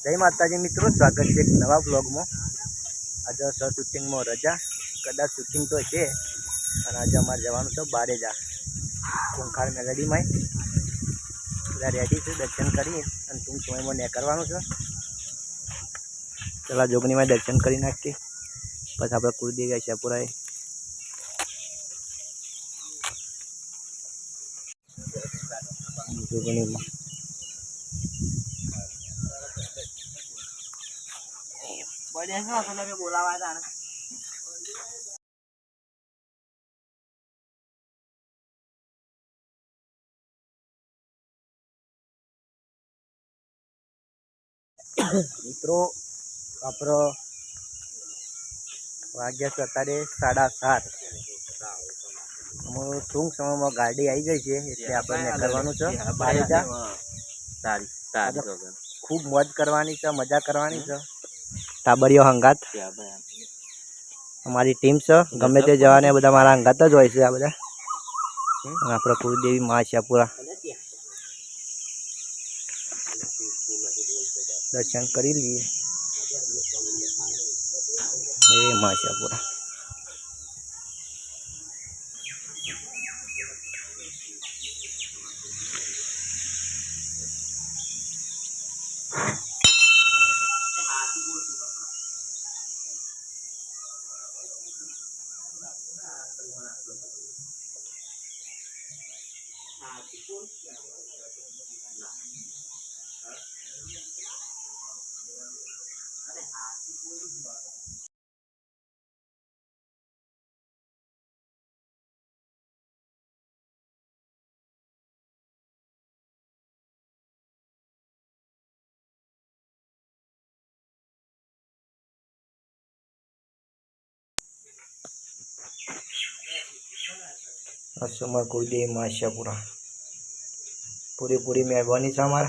जय माताजी मित्रों, स्वागत है एक नवा ब्लॉग में। आज शूटिंग में रजा कदाच शूटिंग तो है और आज अमर जवान तो बारेजा कुंखार मेलडी में બધા રેડી છે દર્શન કરી અને ટૂંક સમયમાં નીકળવાનું છે। ચલા જોગણીમાં દર્શન કરી નાખીએ પછી આપણે કુળદેવી આશાપુરાએ જોગણીમાં બડે છે અસલે મે બોલાવા હતા ને मित्रों आप वाग्या अत्यारे 7:30 टूंक समय में गाड़ी आई गई है એટલે આપણે નીકળવાનું છે બારેજા। खूब मौज करवानी છે, मजा करवानी છે। टाबरियो हंगात हमारी टीम से गमे ते जवाने बधा मारा हंगात ज होय छे। आ बधा आपणे कुलदेवी मां आशापुरा दर्शन करी लिए। मां आशापुरा असमर कुलदेवी मां आशापुरा पूरी पूरी मेहरबानी से हमारा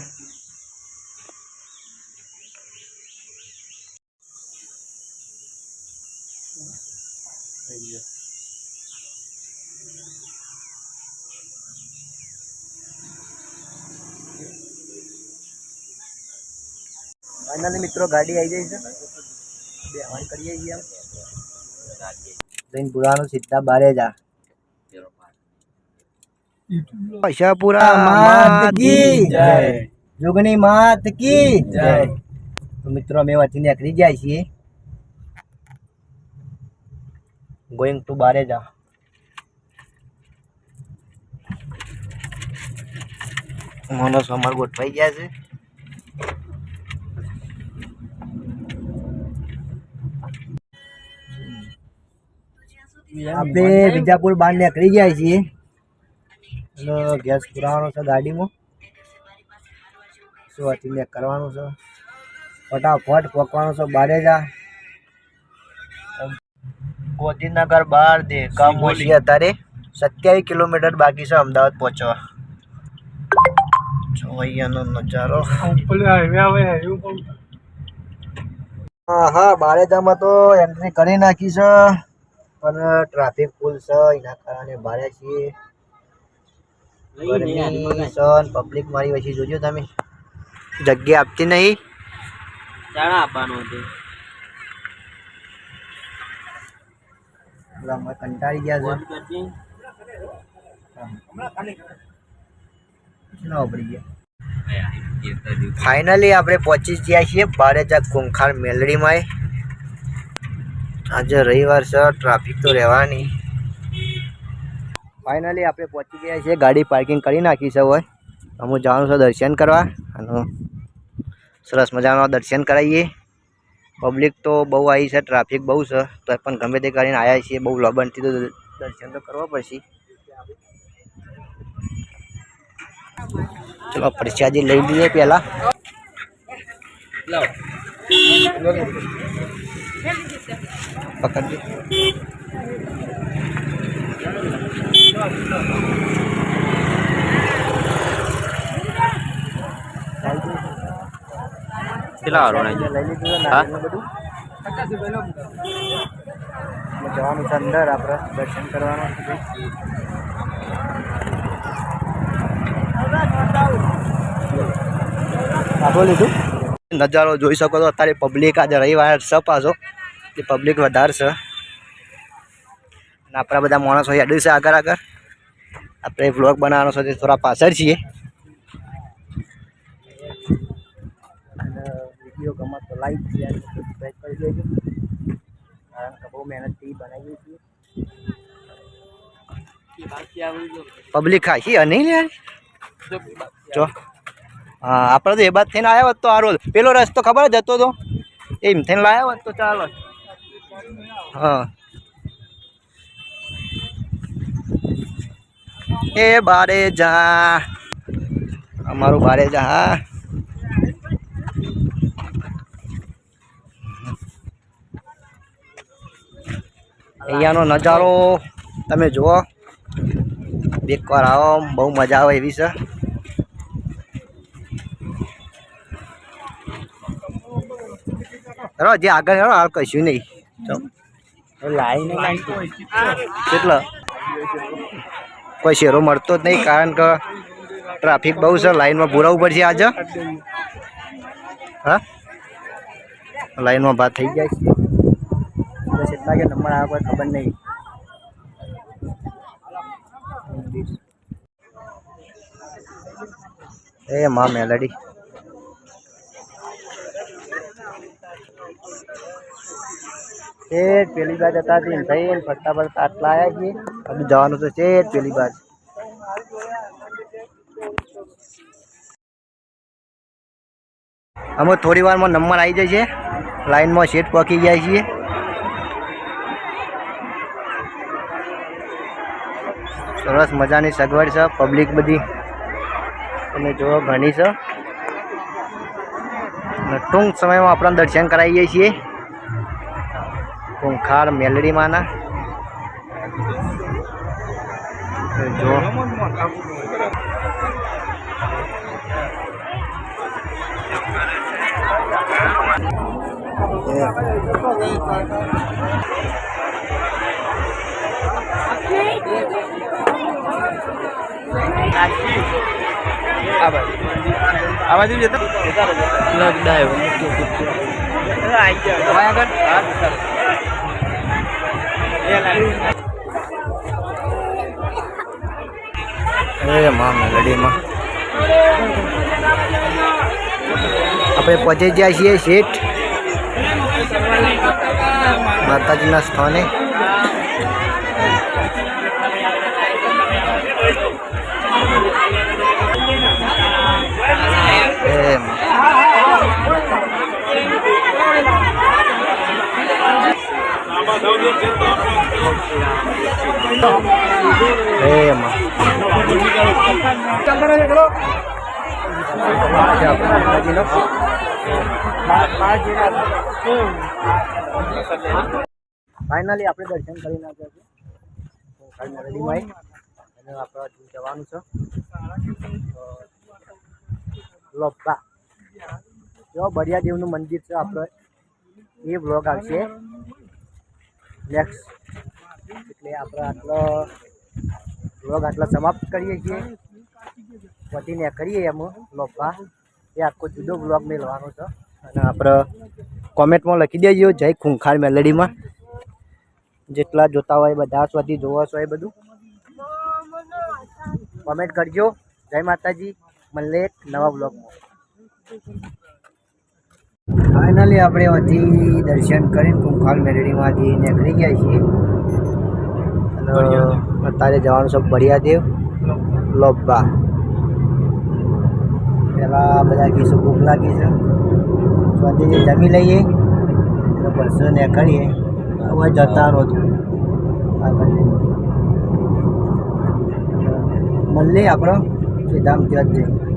फाइनली मित्रों गाड़ी आई जाए बेहवान करिए हम पुरानो सीधा बारेजा आशापुरा मात की जय, जोगनी मात की जय। तो मित्रों अमे वही निकली जाए छे गोइंग टू बारेजा। मानस अमर गोठवाई गया है। आपणे बीजापुर बार निकली जाए छे। गैस पुरानो से गाड़ी में शो अति करवानो से फटाफट पकवानो से बारेजा गोदीनगर बार दे काम होशी अतारे 27 किलोमीटर बाकी से अमदावाद पहुंचवा। जो अहींयानो नजारो हाँ बारेजा में तो एंट्री करी नाखी छे पण ट्राफिक फूल छे एना कारणे बारे छीए। गर्मी सन पब्लिक मारी वही जोजो तमे जग्या आपती नहीं जाना आपनो छे मैं कंटाળી ગયા છે ना पड़ी गया। फाइनली आपणे पहुंची ગયા છીએ બારેજા કુંખાર મેલડી માં। आज रविवार से ट्राफिक तो રહેવાની। फाइनली आपणे पहुंची गया छे गाड़ी पार्किंग करी नाखी छे। होय अमु जवानुं छे दर्शन करवा अने सरस मजानो दर्शन कराईए। पब्लिक तो बहु आई है, ट्राफिक बहु है तो पण गमे ते करीने आया छीए। बहु लबनथी तो दर्शन तो करवा पड़शे। चलो प्रसादी लई लीए पहला पकड़ जवान अंदर आप दर्शन करवाना आपो लीधुं નજારો જોઈ શકો છો અત્યારે પબ્લિક આજે રવિવાર છે પાછો એ પબ્લિક વધારે છે અને આપણા બધા માણસો હેડે છે આગળ આગળ આપણે વ્લોગ બનાવવાનો છે થોડા પાછળ છીએ અને વિડીયો ગમે તો લાઈક શેર સબસ્ક્રાઈબ કરી દેજો કારણ કે બહુ મહેનતથી બનાવીએ છીએ પબ્લિક ખાશી નહીં લે જો હા આપણે તો એ બાદ થઈને આવ્યા હોત તો સારું પેલો રસ્તો ખબર જ હતો તો એમ થઈને લાવ્યા હોત તો ચાલો હા એ બારે જા અમારું બારે જા હા અહીંયાનો નજારો તમે જુઓ એકવાર આવો બહુ મજા આવે એવી છે હેરો જે આગળ હેરો હાલ કશું નહીં લાઈન કેટલા કોઈ શેરો મળતો જ નહીં કારણ કે ટ્રાફિક બહુ છે લાઈનમાં ભૂરાવું પડશે આજે હા લાઈનમાં ભાત થઈ જાય છે બસ એટલા કે નંબર આવે કોઈ ખબર નહીં એ માં મેલડી પેલી બાજ હતા થઈને ફરતા ફરતા આટલા આવ્યા છીએ હજુ જવાનું તો છે પેલી બાજ અમે થોડી વારમાં નંબર આવી જાય છે લાઈનમાં સીટ પહોંચી જાય છીએ સરસ મજાની સગવડ છે પબ્લિક બધી તમે જુઓ ઘણી છે અને ટૂંક સમયમાં આપણે દર્શન કરાવીએ છીએ કુંખાર મેલડી માના જો આ બાજુ જતો માં મેલડીમાં આપણે પહોંચી ગયા છીએ શેઠ માતાજીના સ્થાને ફાઇનલી આપણે દર્શન કરી નાખ્યા છે મેલડીમાં અને આપણે જવાનું છે લોપા જો બળિયા દેવનું મંદિર છે આપણે એ બ્લોગ આવશે નેક્સ્ટ એટલે આપણે આટલો બ્લોગ આટલા સમાપ્ત કરીએ છીએ વધીને કરીએ એમ લોપા એ આખો જુદો બ્લોગ મેળવાનો છે અને આપણે કોમેન્ટમાં લખી દેજો જય ખૂંખાર મેલડીમાં જેટલા જોતા હોય બધા સ્વાથી જોવો છો એ બધું કોમેન્ટ કરજો જય માતાજી મળીએ એક નવા બ્લોગમાં ફાઇનલી આપણે અહીંથી દર્શન કરીને ખૂંખાર મેલડીમાંથી નીકળી ગયા છીએ અને અત્યારે જવાનું છે બળિયા દેવ લોબા પહેલાં બધા કીશું ભૂખ લાગી છે સ્વાથી જમી લઈએ તો બસો નીકળીએ હવે જતા નહોતું આગળ મળીએ આપણો સીધામ ત્યાં જ જઈએ